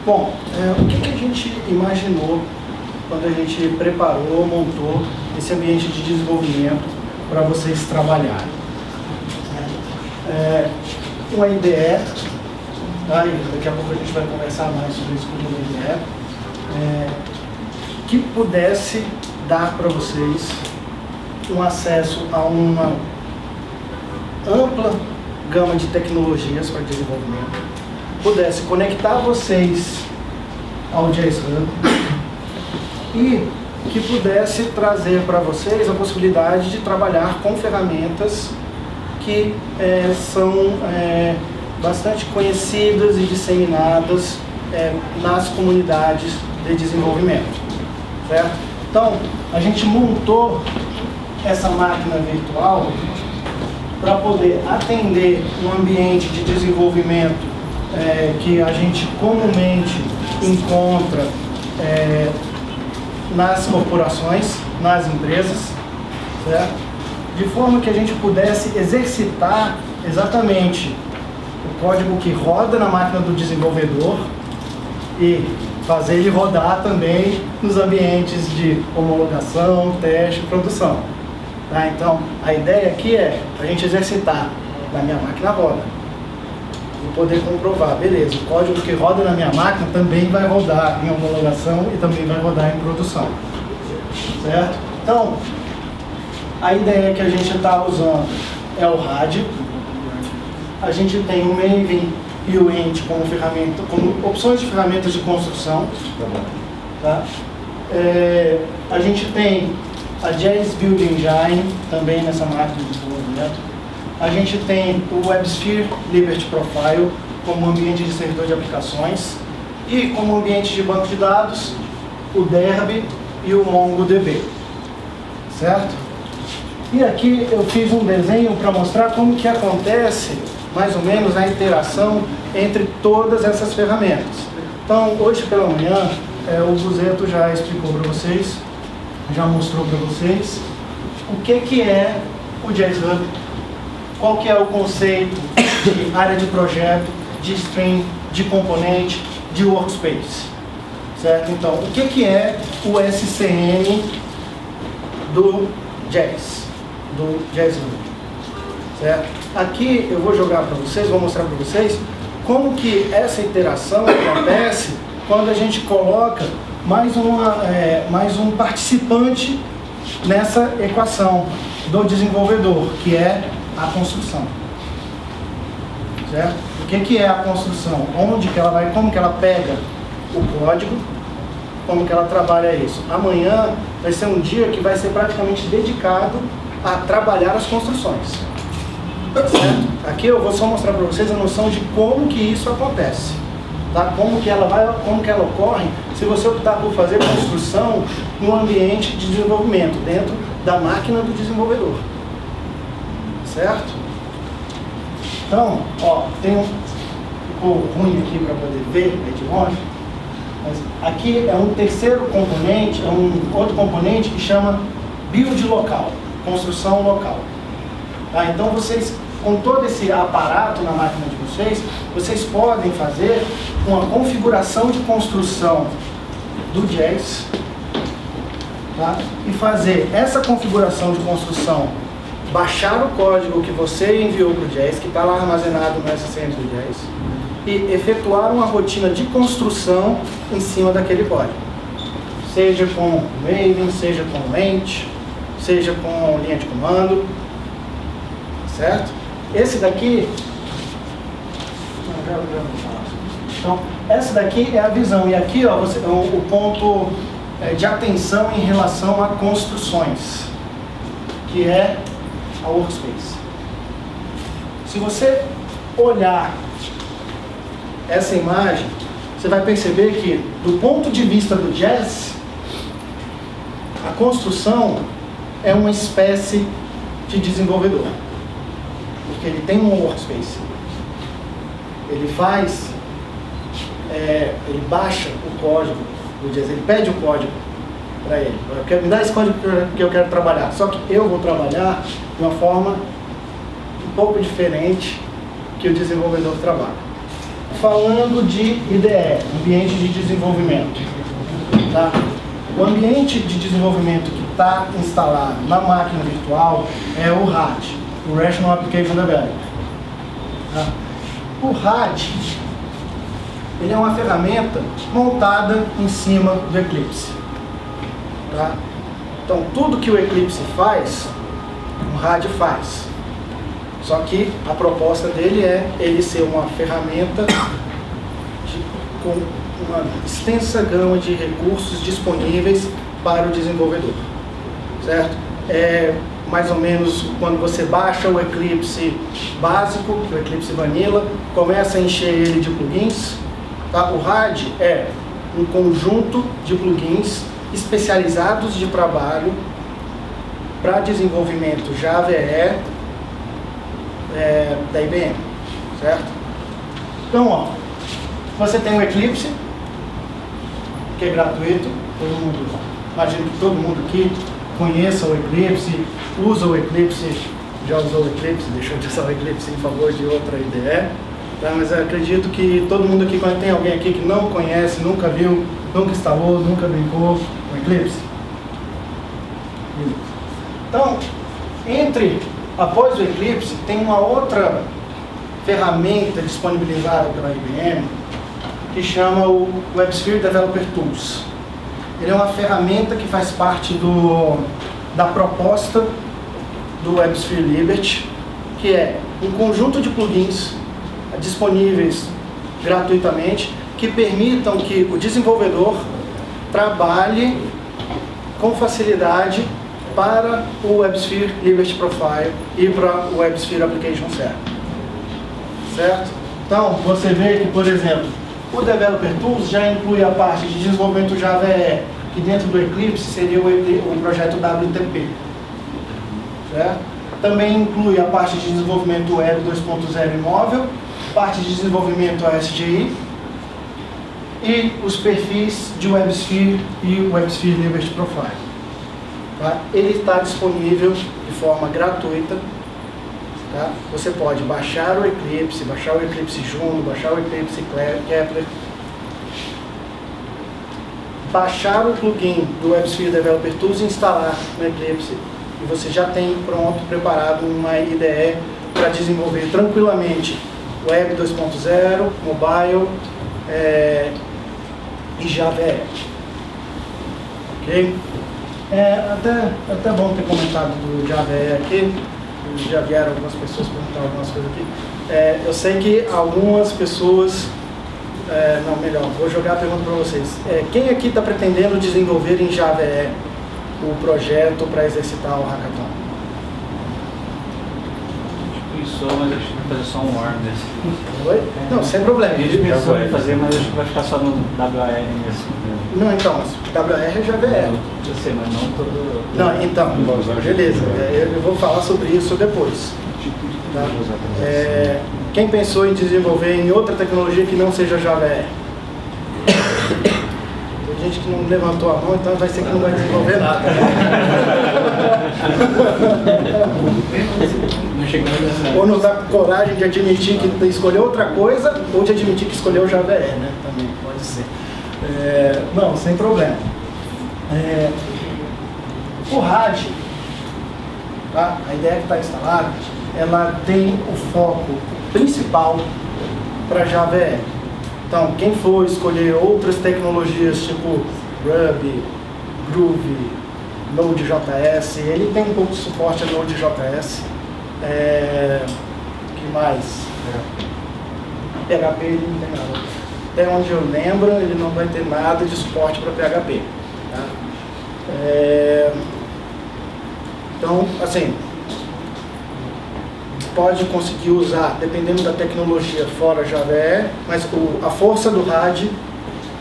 Bom, o que a gente imaginou quando a gente preparou, montou esse ambiente de desenvolvimento para vocês trabalharem? Uma IDE, tá? E daqui a pouco a gente vai conversar mais sobre isso com uma IDE, que pudesse dar para vocês um acesso a uma ampla gama de tecnologias para desenvolvimento, pudesse conectar vocês ao Jazz Hub e que pudesse trazer para vocês a possibilidade de trabalhar com ferramentas que são bastante conhecidas e disseminadas nas comunidades de desenvolvimento, certo? Então, a gente montou essa máquina virtual para poder atender um ambiente de desenvolvimento que a gente comumente encontra nas corporações, nas empresas, certo? De forma que a gente pudesse exercitar exatamente o código que roda na máquina do desenvolvedor e fazer ele rodar também nos ambientes de homologação, teste e produção. Tá? Então, a ideia aqui é a gente exercitar na minha máquina roda e poder comprovar, beleza, o código que roda na minha máquina também vai rodar em homologação e também vai rodar em produção, certo? Então, a ideia que a gente está usando é o RAD. A gente tem o Maven e o Ent como ferramenta, como opções de ferramentas de construção. Tá? A gente tem a Jazz Build Engine também nessa máquina de desenvolvimento. A gente tem o WebSphere Liberty Profile como ambiente de servidor de aplicações e como ambiente de banco de dados o Derby e o MongoDB, certo? E aqui eu fiz um desenho para mostrar como que acontece mais ou menos a interação entre todas essas ferramentas. Então, hoje pela manhã, o Buzeto já explicou para vocês, já mostrou para vocês o que é o Jazz Hub, qual que é o conceito de área de projeto, de stream, de componente, de workspace, certo? Então, o que é o SCM do Jazz Hub, certo? Aqui eu vou jogar para vocês, vou mostrar para vocês como que essa interação acontece quando a gente coloca mais um participante nessa equação do desenvolvedor, que é a construção, certo? O que é a construção? Onde que ela vai, como que ela pega o código, como que ela trabalha isso? Amanhã vai ser um dia que vai ser praticamente dedicado a trabalhar as construções, certo? Aqui eu vou só mostrar para vocês a noção de como que isso acontece, tá? Como que ela ocorre se você optar por fazer construção no ambiente de desenvolvimento, dentro da máquina do desenvolvedor, certo? Então, ó, ficou ruim aqui para poder ver de longe, mas aqui é um terceiro componente, é um outro componente que chama build local, construção local. Tá? Então vocês, com todo esse aparato na máquina de vocês podem fazer uma configuração de construção do Jazz, tá? E fazer essa configuração de construção, baixar o código que você enviou para o Jazz, que está lá armazenado no SCM do Jazz, e efetuar uma rotina de construção em cima daquele código, seja com Maven, seja com Ent, seja com linha de comando, certo? Esse daqui, então, essa daqui é a visão, e aqui ó, o ponto de atenção em relação a construções, que é a workspace. Se você olhar essa imagem, você vai perceber que, do ponto de vista do Jazz, a construção é uma espécie de desenvolvedor, porque ele tem um workspace, ele faz, ele baixa o código do Jazz, ele pede o código para ele, me dá esse código que eu quero trabalhar, só que eu vou trabalhar de uma forma um pouco diferente que o desenvolvedor trabalha. falando de IDE, Ambiente de Desenvolvimento. Tá? O ambiente de desenvolvimento que está instalado na máquina virtual é o RAD, o Rational Application Development. Tá? O RAD, ele é uma ferramenta montada em cima do Eclipse. Tá? Então, tudo que o Eclipse faz, o RAD faz. Só que a proposta dele é ele ser uma ferramenta com uma extensa gama de recursos disponíveis para o desenvolvedor. Certo? É mais ou menos quando você baixa o Eclipse básico, o Eclipse Vanilla, começa a encher ele de plugins. Tá? O RAD é um conjunto de plugins especializados de trabalho para desenvolvimento Java EE da IBM, certo? Então, ó, você tem o Eclipse, que é gratuito, imagino que todo mundo aqui conheça o Eclipse, usa o Eclipse, já usou o Eclipse, deixou de usar o Eclipse em favor de outra IDE, tá? Mas eu acredito que todo mundo aqui, quando tem alguém aqui que não conhece, nunca viu, nunca instalou, nunca brincou com o Eclipse. Então, após o Eclipse, tem uma outra ferramenta disponibilizada pela IBM que chama o WebSphere Developer Tools. Ele é uma ferramenta que faz parte da proposta do WebSphere Liberty, que é um conjunto de plugins disponíveis gratuitamente que permitam que o desenvolvedor trabalhe com facilidade para o WebSphere Liberty Profile e para o WebSphere Application Server. Certo? Então, você vê que, por exemplo, o Developer Tools já inclui a parte de desenvolvimento Java EE, que dentro do Eclipse seria o projeto WTP. Certo? Também inclui a parte de desenvolvimento Web 2.0 imóvel, parte de desenvolvimento ASGI e os perfis de WebSphere e o WebSphere Liberty Profile. Tá? Ele está disponível de forma gratuita. Tá? Você pode baixar o Eclipse Juno, baixar o Eclipse Kepler, baixar o plugin do WebSphere Developer Tools e instalar no Eclipse. E você já tem pronto, preparado uma IDE para desenvolver tranquilamente Web 2.0, Mobile e Java EE. Ok? Até bom ter comentado do Java EE aqui. Já vieram algumas pessoas perguntar algumas coisas aqui. Eu sei que algumas pessoas... não, melhor, vou jogar a pergunta para vocês. Quem aqui está pretendendo desenvolver em Java EE o projeto para exercitar o Hackathon? Pensou, mas acho que vai fazer só um ARM desse. Oi? Não, sem problema. A gente pensou em fazer, mas acho que vai ficar só no WAR mesmo. Não, então, WR é Java EE. Eu sei, mas não todo... Não, então, beleza. Eu vou falar sobre isso depois. Tá? Quem pensou em desenvolver em outra tecnologia que não seja Java EE? Tem gente que não levantou a mão, então vai ser que não vai desenvolver nada. Ou não está com coragem de admitir que escolheu outra coisa, ou de admitir que escolheu Java EE, né? Também pode ser. Não, sem problema. O RAD, tá? A ideia que está instalada, ela tem o foco principal para Java EE. Então, quem for escolher outras tecnologias tipo Ruby, Groovy, Node.js, ele tem um pouco de suporte a Node.js. Que mais? PHP ele não tem nada. Até onde eu lembro, ele não vai ter nada de suporte para PHP. Tá? Então, assim, pode conseguir usar, dependendo da tecnologia, fora Java EE, mas a força do RAD,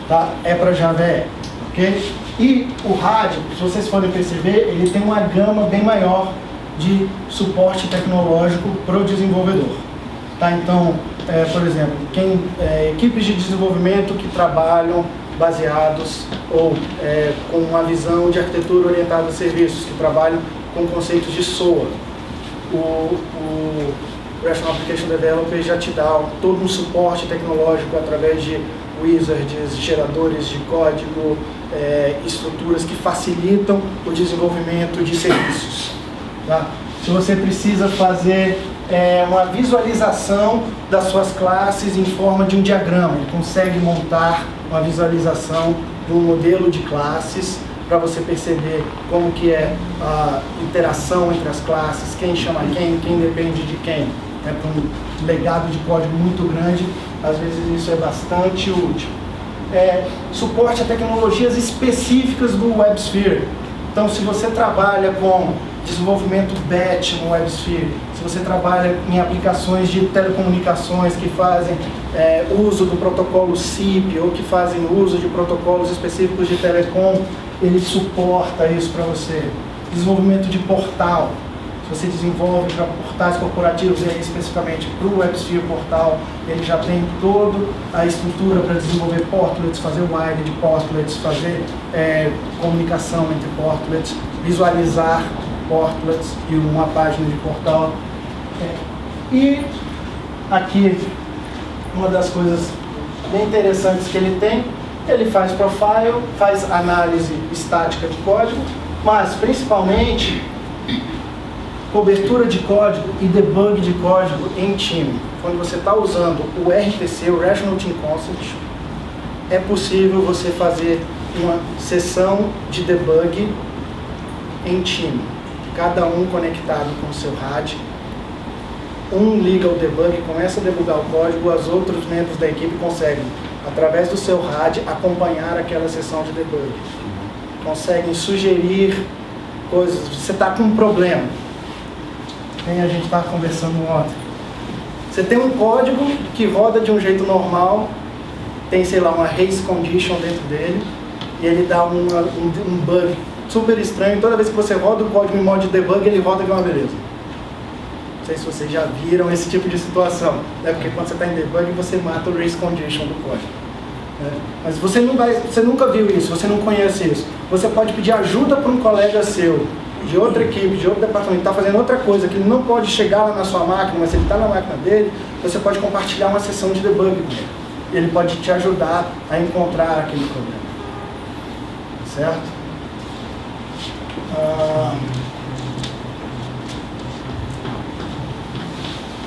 tá, é para Java EE, ok? E o RAD, se vocês forem perceber, ele tem uma gama bem maior de suporte tecnológico para o desenvolvedor. Tá? Então, por exemplo, equipes de desenvolvimento que trabalham baseados ou com uma visão de arquitetura orientada a serviços, que trabalham com conceitos de SOA. o Rational Application Developer já te dá todo um suporte tecnológico através de wizards, geradores de código, estruturas que facilitam o desenvolvimento de serviços. Tá? Se você precisa fazer uma visualização das suas classes em forma de um diagrama, ele consegue montar uma visualização do modelo de classes para você perceber como que é a interação entre as classes, quem chama quem depende de quem. Para um legado de código muito grande, às vezes isso é bastante útil. Suporte a tecnologias específicas do WebSphere. Então, se você trabalha com desenvolvimento batch no WebSphere, se você trabalha em aplicações de telecomunicações que fazem uso do protocolo SIP ou que fazem uso de protocolos específicos de telecom, ele suporta isso para você. Desenvolvimento de portal. Se você desenvolve para portais corporativos, e aí especificamente para o WebSphere Portal, ele já tem toda a estrutura para desenvolver portlets, fazer wire de portlets, fazer comunicação entre portlets, visualizar portlets e uma página de portal. E aqui, uma das coisas bem interessantes que ele tem, ele faz profile, faz análise estática de código, mas principalmente cobertura de código e debug de código em time. Quando você está usando o RTC, o Rational Team Concept, é possível você fazer uma sessão de debug em time. Cada um conectado com o seu RAD. Um liga o debug, começa a debugar o código, os outros membros da equipe conseguem, através do seu RAD, acompanhar aquela sessão de debug. Conseguem sugerir coisas. Você está com um problema. A gente estava conversando ontem. Você tem um código que roda de um jeito normal, tem, sei lá, uma race condition dentro dele, e ele dá um bug super estranho. Toda vez que você roda o código em modo de debug, ele roda de uma beleza. Não sei se vocês já viram esse tipo de situação, né? Porque quando você está em debug, você mata o race condition do código. Mas você nunca viu isso, você não conhece isso. Você pode pedir ajuda para um colega seu, de outra equipe, de outro departamento, está fazendo outra coisa, que ele não pode chegar lá na sua máquina, mas ele está na máquina dele, você pode compartilhar uma sessão de debug com ele. Ele pode te ajudar a encontrar aquele problema. Certo?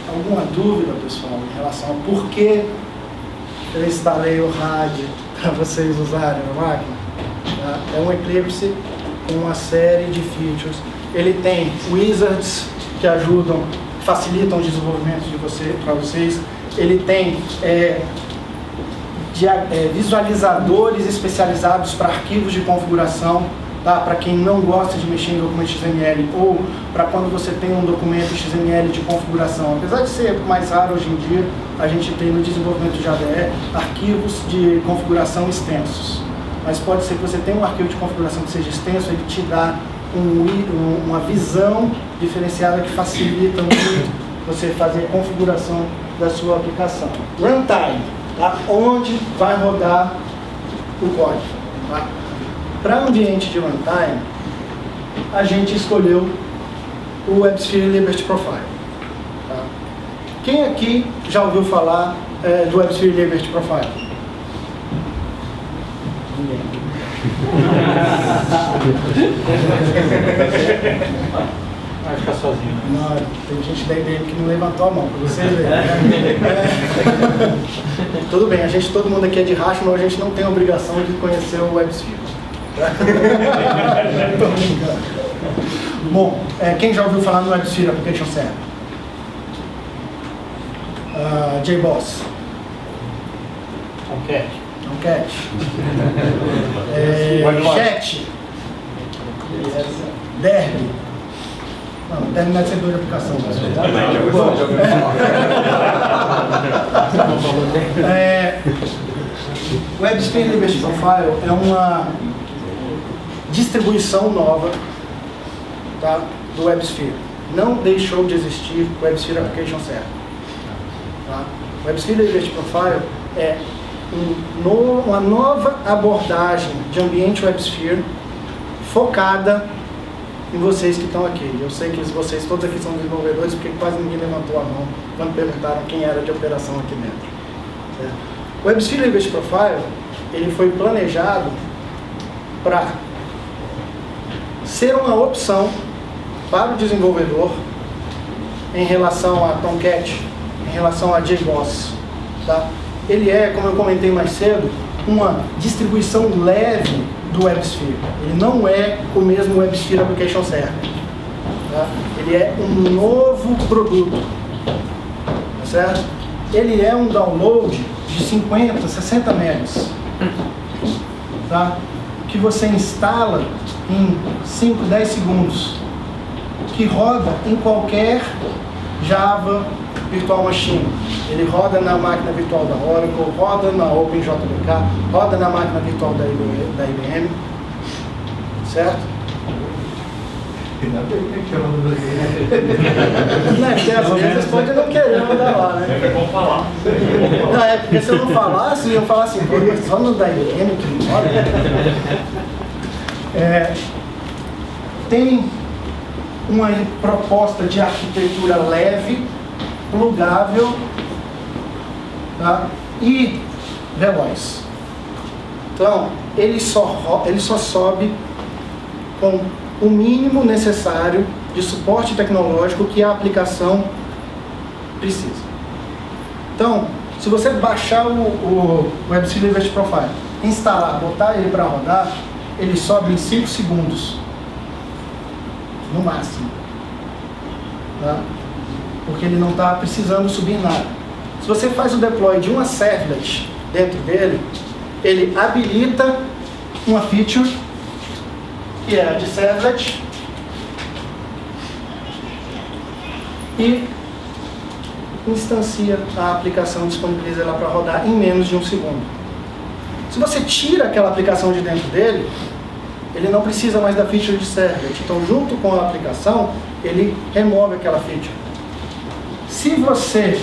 Alguma dúvida, pessoal, em relação ao porquê eu instalei o RAD para vocês usarem na máquina? É um Eclipse com uma série de features. Ele tem wizards que ajudam, facilitam o desenvolvimento para vocês. Ele tem visualizadores especializados para arquivos de configuração, tá? Para quem não gosta de mexer em documento XML ou para quando você tem um documento XML de configuração. Apesar de ser mais raro hoje em dia, a gente tem no desenvolvimento de ADE arquivos de configuração extensos. Mas pode ser que você tenha um arquivo de configuração que seja extenso, ele te dá uma visão diferenciada que facilita muito você fazer a configuração da sua aplicação. Runtime, tá? Onde vai rodar o código. Tá? Para ambiente de runtime, a gente escolheu o WebSphere Liberty Profile. Tá? Quem aqui já ouviu falar do WebSphere Liberty Profile? Vai ficar sozinho. Não, tem gente da IBM que não levantou a mão, para vocês verem. Tudo bem, todo mundo aqui é de Rational, a gente não tem a obrigação de conhecer o WebSphere. Bom, quem já ouviu falar no WebSphere Application Server? JBoss. Tomcat. Chat. Derby. Não, Derby não é servidor de aplicação. O WebSphere Liberty Profile é uma distribuição nova, tá, do WebSphere. Não deixou de existir o WebSphere Application Server. Tá? O WebSphere Liberty Profile é uma nova abordagem de ambiente WebSphere focada em vocês que estão aqui. Eu sei que vocês todos aqui são desenvolvedores, porque quase ninguém levantou a mão quando perguntaram quem era de operação aqui dentro. Certo? O WebSphere Liberty Profile, ele foi planejado para ser uma opção para o desenvolvedor em relação a Tomcat, em relação a JBoss. Tá? Ele é, como eu comentei mais cedo, uma distribuição leve do WebSphere. Ele não é o mesmo WebSphere Application Server. Tá? Ele é um novo produto. Tá certo? Ele é um download de 50, 60 megas. Tá? Que você instala em 5, 10 segundos. Que roda em qualquer Java Virtual Machine. Ele roda na máquina virtual da Oracle, roda na OpenJDK, roda na máquina virtual da IBM, certo? Ainda bem que a gente anda Porque às vezes pode não querer mandar lá, né? É bom falar. Não, é porque se eu não falasse, eu falasse, pô, mas só no da IBM que não roda. Tem uma proposta de arquitetura leve, plugável, tá? E veloz. Então, ele só sobe com o mínimo necessário de suporte tecnológico que a aplicação precisa. Então, se você baixar o WebSphere Liberty Profile, instalar, botar ele para rodar, ele sobe em 5 segundos. No máximo. Tá? Porque ele não está precisando subir nada. Se você faz o deploy de uma servlet dentro dele, ele habilita uma feature, que é a de servlet, e instancia a aplicação, disponibiliza ela para rodar em menos de 1 segundo. Se você tira aquela aplicação de dentro dele, ele não precisa mais da feature de servlet. Então, junto com a aplicação, ele remove aquela feature. Se você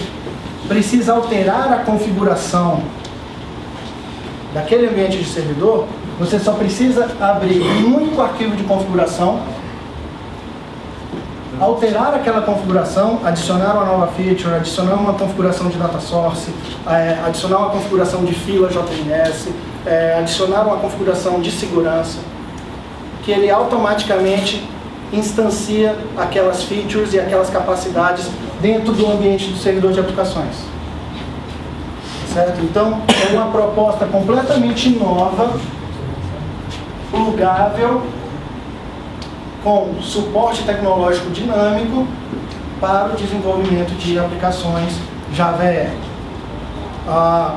precisa alterar a configuração daquele ambiente de servidor, você só precisa abrir um único arquivo de configuração, alterar aquela configuração, adicionar uma nova feature, adicionar uma configuração de data source, adicionar uma configuração de fila JMS, adicionar uma configuração de segurança, que ele automaticamente instancia aquelas features e aquelas capacidades dentro do ambiente do servidor de aplicações. Certo? Então, é uma proposta completamente nova, plugável, com suporte tecnológico dinâmico para o desenvolvimento de aplicações Java EE. A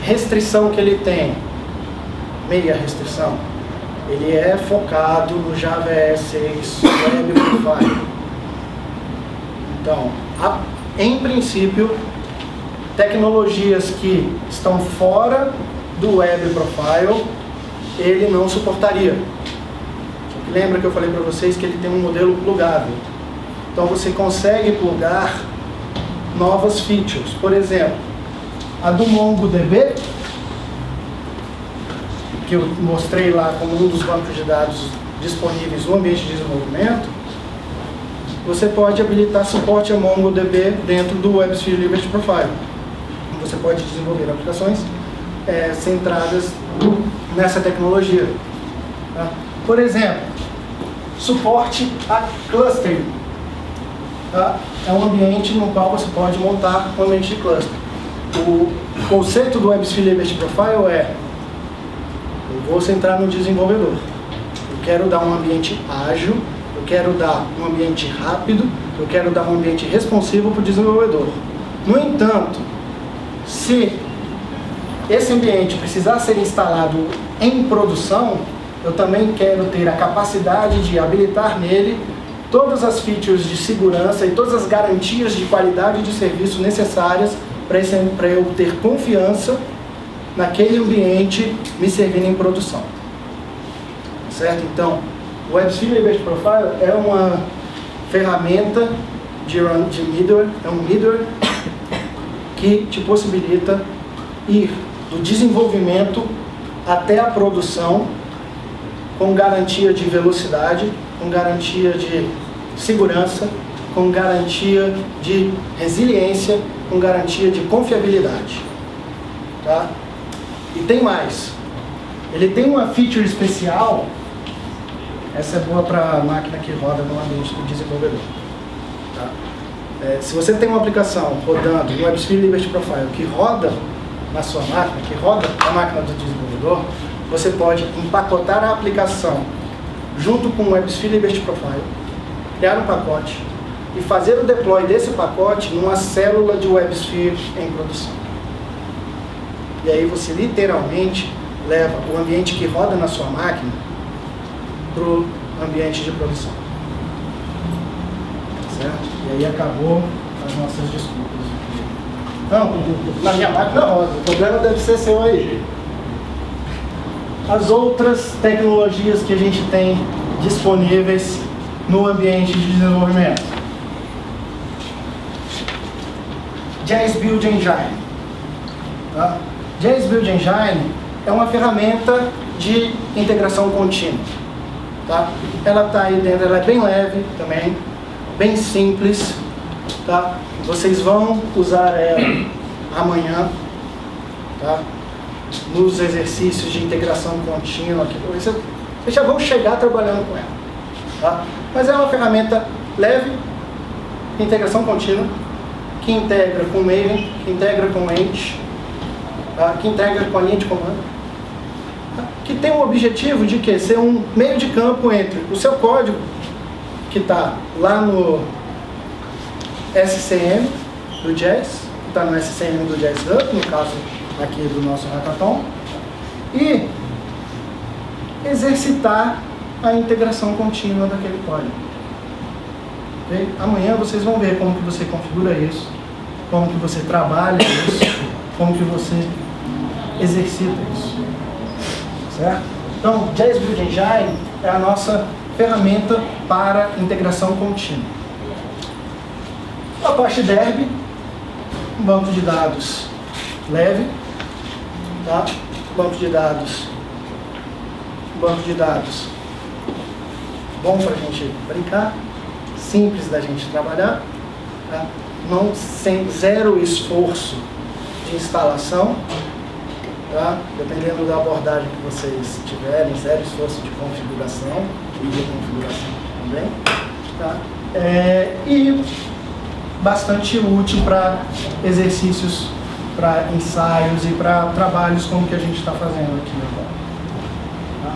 restrição que ele tem, meia restrição, ele é focado no Java EE 6 Web Profile. Então, em princípio, tecnologias que estão fora do Web Profile, ele não suportaria. Lembra que eu falei para vocês que ele tem um modelo plugável. Então você consegue plugar novas features. Por exemplo, a do MongoDB, que eu mostrei lá como um dos bancos de dados disponíveis no ambiente de desenvolvimento, você pode habilitar suporte a MongoDB dentro do WebSphere Liberty Profile. Você pode desenvolver aplicações centradas nessa tecnologia. Tá? Por exemplo, suporte a clustering. Tá? É um ambiente no qual você pode montar um ambiente de cluster. O conceito do WebSphere Liberty Profile eu vou centrar no desenvolvedor. Eu quero dar um ambiente ágil, eu quero dar um ambiente rápido, eu quero dar um ambiente responsivo para o desenvolvedor. No entanto, se esse ambiente precisar ser instalado em produção, eu também quero ter a capacidade de habilitar nele todas as features de segurança e todas as garantias de qualidade de serviço necessárias para eu ter confiança naquele ambiente me servindo em produção. Certo? Então, o WebSphere Liberty Profile é uma ferramenta de middleware, é um middleware que te possibilita ir do desenvolvimento até a produção com garantia de velocidade, com garantia de segurança, com garantia de resiliência, com garantia de confiabilidade. Tá? E tem mais. Ele tem uma feature especial, essa é boa para a máquina que roda no ambiente do desenvolvedor. Tá? Se você tem uma aplicação rodando no WebSphere Liberty Profile que roda na sua máquina, que roda na máquina do desenvolvedor, você pode empacotar a aplicação junto com o WebSphere Liberty Profile, criar um pacote e fazer o deploy desse pacote numa célula de WebSphere em produção. E aí você literalmente leva o ambiente que roda na sua máquina para o ambiente de produção. Certo? E aí acabou as nossas desculpas. Não, na minha máquina roda, o problema deve ser seu aí. As outras tecnologias que a gente tem disponíveis no ambiente de desenvolvimento. JS Build Engine. Tá? JS Build Engine é uma ferramenta de integração contínua. Tá? Ela está aí dentro, ela é bem leve também, bem simples. Tá? Vocês vão usar ela amanhã, tá? Nos exercícios de integração contínua. Vocês já vão chegar trabalhando com ela. Tá? Mas é uma ferramenta leve, de integração contínua, que integra com Maven, que integra com Ent, tá? Que integra com a linha de comando, tá? Que tem o objetivo de que ser um meio de campo entre o seu código, que está lá no SCM do Jazz, que está no SCM do Jazz Hub, no caso aqui do nosso hackathon, e exercitar a integração contínua daquele código. Okay? Amanhã vocês vão ver como que você configura isso, como que você trabalha isso, como que você exercita isso. Certo? Então, JS Build Engine é a nossa ferramenta para integração contínua. A Apache Derby, um banco de dados leve, tá? Banco de dados bom para a gente brincar, simples da gente trabalhar, tá? Sem zero esforço de instalação, tá? Dependendo da abordagem que vocês tiverem, zero esforço de configuração e de configuração também, tá? E bastante útil para exercícios, para ensaios e para trabalhos como que a gente está fazendo aqui agora. Tá?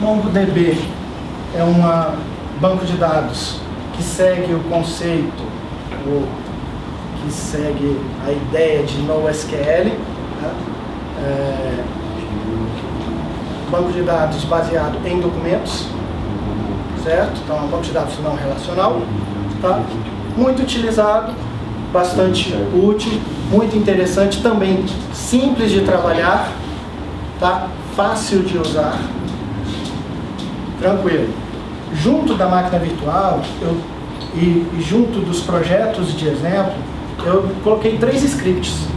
MongoDB é um banco de dados que segue o conceito, ou que segue a ideia de NoSQL, tá? Banco de dados baseado em documentos, certo? Então é um banco de dados não relacional, tá? Muito utilizado, bastante útil, muito interessante, também simples de trabalhar, tá? Fácil de usar, tranquilo. Junto da máquina virtual e junto dos projetos de exemplo, eu coloquei 3 scripts.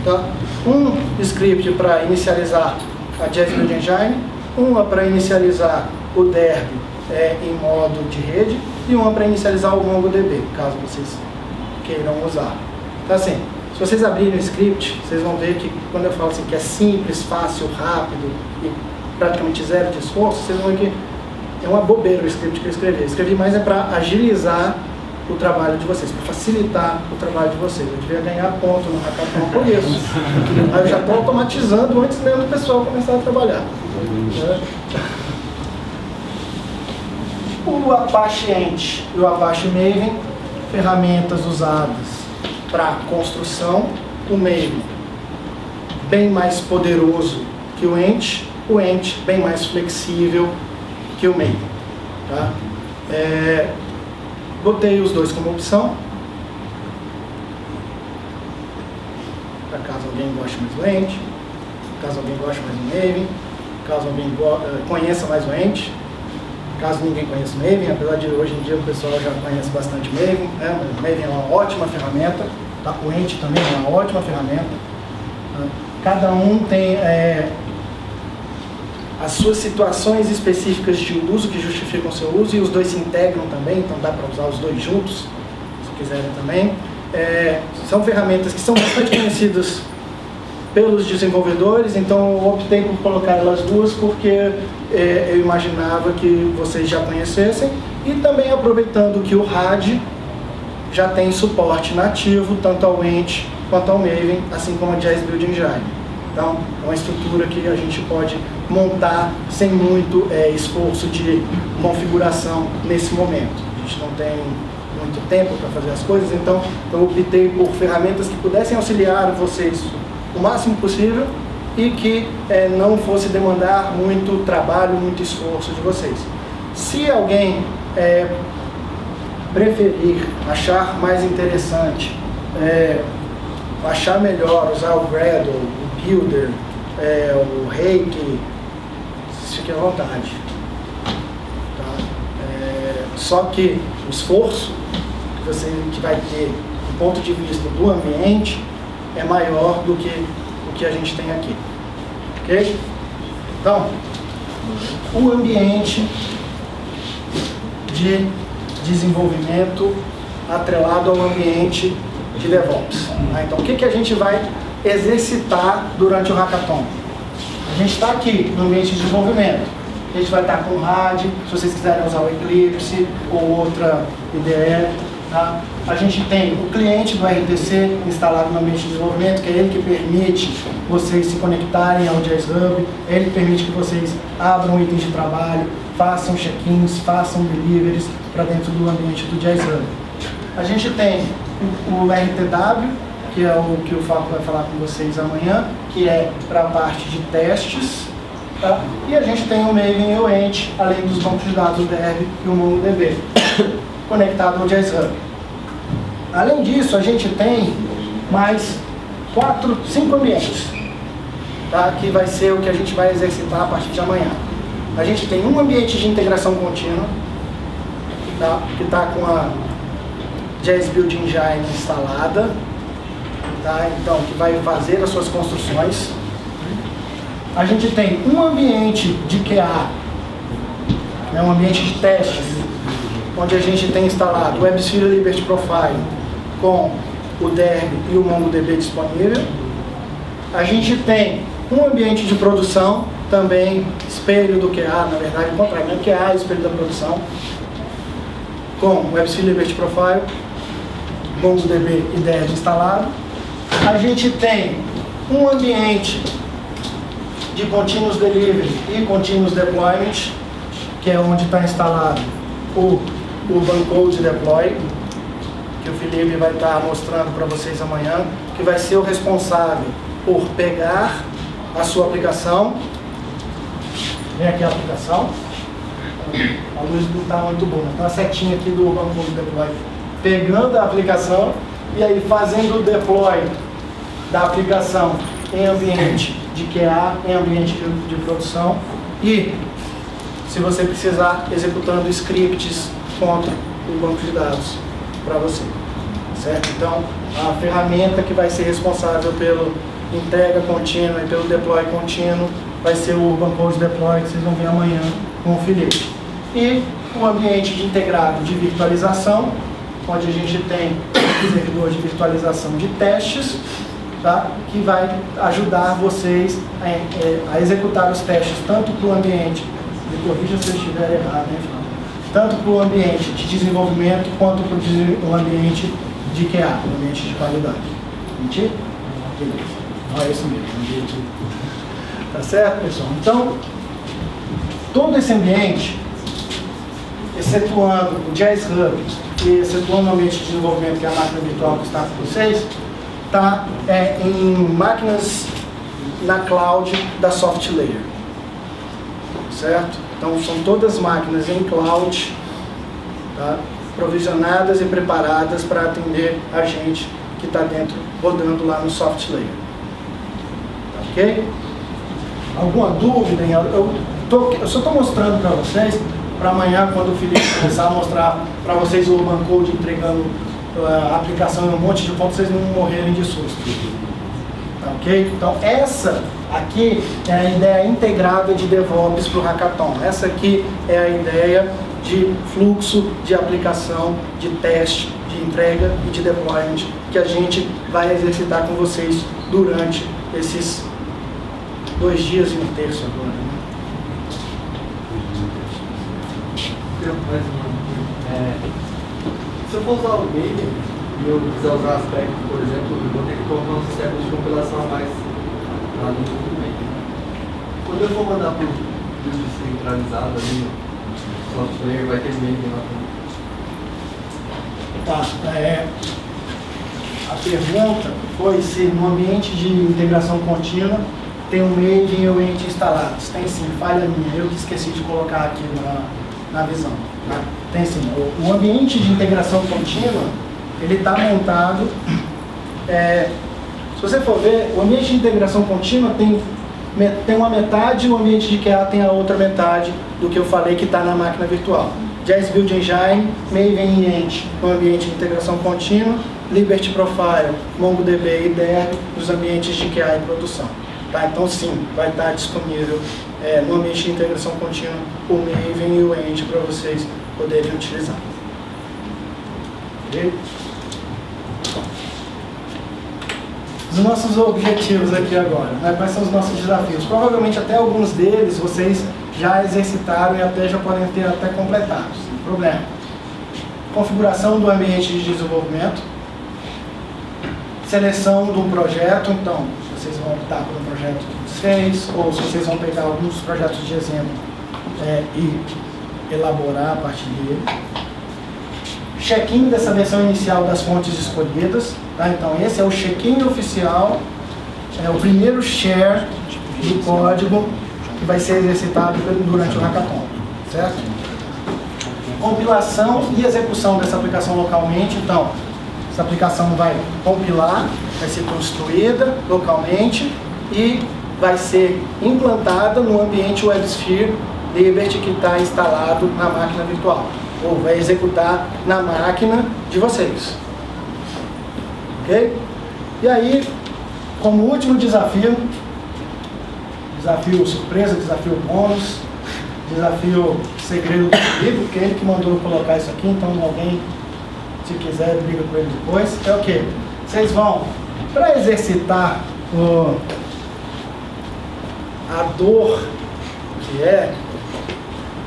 Tá? Um script para inicializar a JS Build Engine, uma para inicializar o Derby em modo de rede e uma para inicializar o MongoDB, caso vocês queiram usar. Então assim, se vocês abrirem o script, vocês vão ver que quando eu falo assim que é simples, fácil, rápido e praticamente zero de esforço, vocês vão ver que é uma bobeira o script que eu escrevi. Eu escrevi mais para agilizar o trabalho de vocês, para facilitar o trabalho de vocês. Eu devia ganhar ponto no hackathon por isso. Aí eu já estou automatizando antes mesmo do pessoal começar a trabalhar. O Apache Ent e o Apache Maven, ferramentas usadas para construção. O Maven, bem mais poderoso que o Ent bem mais flexível que o Maven. Tá? Botei os dois como opção, para caso alguém goste mais do Ent, caso alguém goste mais do Maven, caso alguém conheça mais o Ent, caso ninguém conheça o Maven, apesar de hoje em dia o pessoal já conhece bastante o Maven, né? Mas o Maven é uma ótima ferramenta, tá? O Ent também é uma ótima ferramenta. Cada um tem as suas situações específicas de uso que justificam o seu uso, e os dois se integram também, então dá para usar os dois juntos, se quiserem também. São ferramentas que são bastante conhecidas pelos desenvolvedores, então eu optei por colocar elas duas porque eu imaginava que vocês já conhecessem, e também aproveitando que o RAD já tem suporte nativo tanto ao Ent quanto ao Maven, assim como a Jazz Build Engine. Então, é uma estrutura que a gente pode montar sem muito esforço de configuração nesse momento. A gente não tem muito tempo para fazer as coisas, então eu optei por ferramentas que pudessem auxiliar vocês o máximo possível e que não fosse demandar muito trabalho, muito esforço de vocês. Se alguém preferir, achar mais interessante, achar melhor usar o Gradle, o Builder, o Rake, fique à vontade. Tá? Só que o esforço que você vai ter do ponto de vista do ambiente é maior do que o que a gente tem aqui. Ok? Então, o ambiente de desenvolvimento atrelado ao ambiente de DevOps. Então, o que a gente vai exercitar durante o Hackathon? A gente está aqui no ambiente de desenvolvimento. A gente vai estar com o RAD, se vocês quiserem usar o Eclipse ou outra IDE. Tá? A gente tem o cliente do RTC instalado no ambiente de desenvolvimento, que é ele que permite vocês se conectarem ao Jazz Hub, ele permite que vocês abram itens de trabalho, façam check-ins, façam deliveries para dentro do ambiente do Jazz Hub. A gente tem o RTW, que é o que o Fábio vai falar com vocês amanhã, que é para a parte de testes. Tá? E a gente tem o Maven e o Ent, além dos bancos de dados, o Derby e o MongoDB, conectado ao Jazz Hub. Além disso, a gente tem mais 5 ambientes, tá? Que vai ser o que a gente vai exercitar a partir de amanhã. A gente tem um ambiente de integração contínua, tá? Que está com a Jazz Build Engine instalada, tá? Então, que vai fazer as suas construções. A gente tem um ambiente de QA, né? Um ambiente de testes, onde a gente tem instalado o WebSphere Liberty Profile com o Derby e o MongoDB disponível. A gente tem um ambiente de produção, também espelho do QA, na verdade, o contrário, né? QA é espelho da produção, com o WebSphere Liberty Profile, MongoDB e Derby instalado. A gente tem um ambiente de Continuous Delivery e Continuous Deployment, que é onde está instalado o Urban Code Deploy, que o Felipe vai estar mostrando para vocês amanhã, que vai ser o responsável por pegar a sua aplicação. Vem aqui a aplicação. A luz não está muito boa, então a setinha aqui do Urban Code Deploy, pegando a aplicação e aí fazendo o deploy da aplicação em ambiente de QA, em ambiente de produção, e, se você precisar, executando scripts contra o banco de dados para você, certo? Então, a ferramenta que vai ser responsável pela entrega contínua e pelo deploy contínuo vai ser o Urban Code Deploy, que vocês vão ver amanhã com o Felipe. E o ambiente de integrado de virtualização, onde a gente tem o servidor de virtualização de testes, tá? Que vai ajudar vocês a executar os testes tanto para o ambiente, me corrija se eu estiver errado, né, Flávio? Tanto para o ambiente de desenvolvimento quanto para o ambiente de QA, o ambiente de qualidade. Entendi? Beleza. É isso mesmo. Ambiente. Tá certo, pessoal? Então, todo esse ambiente, excetuando o Jazz Hub e excetuando o ambiente de desenvolvimento, que é a máquina virtual que está com vocês, está em máquinas na cloud da SoftLayer, certo? Então são todas máquinas em cloud, tá? Provisionadas e preparadas para atender a gente que está dentro, rodando lá no SoftLayer. Tá, ok? Alguma dúvida? Eu só estou mostrando para vocês, para amanhã, quando o Felipe começar a mostrar para vocês o Urban Code entregando a aplicação em um monte de pontos, vocês não morrerem de susto. Tá Tá ok? Então essa aqui é a ideia integrada de DevOps para o Hackathon. Essa aqui é a ideia de fluxo, de aplicação, de teste, de entrega e de deployment que a gente vai exercitar com vocês durante esses 2 dias e um terço agora. Né? Mais uma. Se eu for usar o Maven e eu quiser usar aspecto, por exemplo, eu vou ter que colocar um sistema de compilação a mais lá no Maven. Quando eu for mandar para o descentralizado ali, software, vai ter Maven lá também. Tá, a pergunta foi se no ambiente de integração contínua tem um Maven e o Ent instalados. Tem sim, falha minha, eu que esqueci de colocar aqui na visão. Tá? Tem sim, o ambiente de integração contínua, ele está montado, se você for ver, o ambiente de integração contínua tem uma metade, o ambiente de QA tem a outra metade do que eu falei que está na máquina virtual. Jazz Build Engine, Maven e Ent no ambiente de integração contínua, Liberty Profile, MongoDB e Derby nos ambientes de QA e produção. Tá? Então sim, vai estar disponível no ambiente de integração contínua o Maven e o Ent para vocês poderem utilizar. Ok? Os nossos objetivos aqui agora, né? Quais são os nossos desafios? Provavelmente até alguns deles vocês já exercitaram e até já podem ter até completados, sem problema. Configuração do ambiente de desenvolvimento, seleção de um projeto, então, se vocês vão optar por um projeto de 6, ou se vocês vão pegar alguns projetos de exemplo e elaborar a partir dele. Check-in dessa versão inicial das fontes escolhidas, tá? Então esse é o check-in oficial, é o primeiro share do código que vai ser exercitado durante o Hackathon, certo? Compilação e execução dessa aplicação localmente, então essa aplicação vai compilar, vai ser construída localmente e vai ser implantada no ambiente WebSphere Liberty que está instalado na máquina virtual, ou vai executar na máquina de vocês. Ok? E aí, como último desafio surpresa, desafio bônus, desafio segredo do Felipe, porque ele que mandou colocar isso aqui, então alguém, se quiser, briga com ele depois. É o quê? Vocês vão, para exercitar a dor que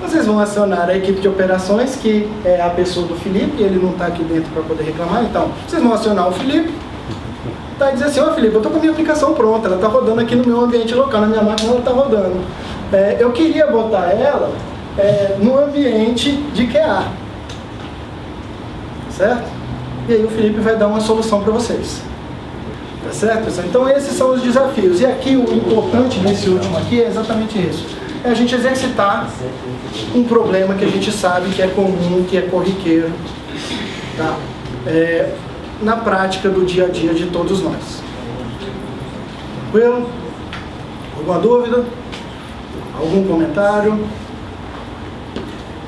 vocês vão acionar a equipe de operações, que é a pessoa do Felipe, ele não está aqui dentro para poder reclamar, então vocês vão acionar o Felipe, tá, e dizer assim, ó Felipe, eu estou com a minha aplicação pronta, ela está rodando aqui no meu ambiente local, na minha máquina ela está rodando. Eu queria botar ela no ambiente de QA, certo? E aí o Felipe vai dar uma solução para vocês. Tá certo? Então esses são os desafios. E aqui o importante nesse último aqui é exatamente isso. É a gente exercitar um problema que a gente sabe que é comum, que é corriqueiro, tá? Na prática do dia a dia de todos nós. Tranquilo? Alguma dúvida? Algum comentário?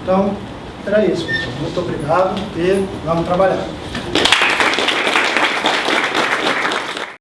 Então, era isso. Muito obrigado e vamos trabalhar.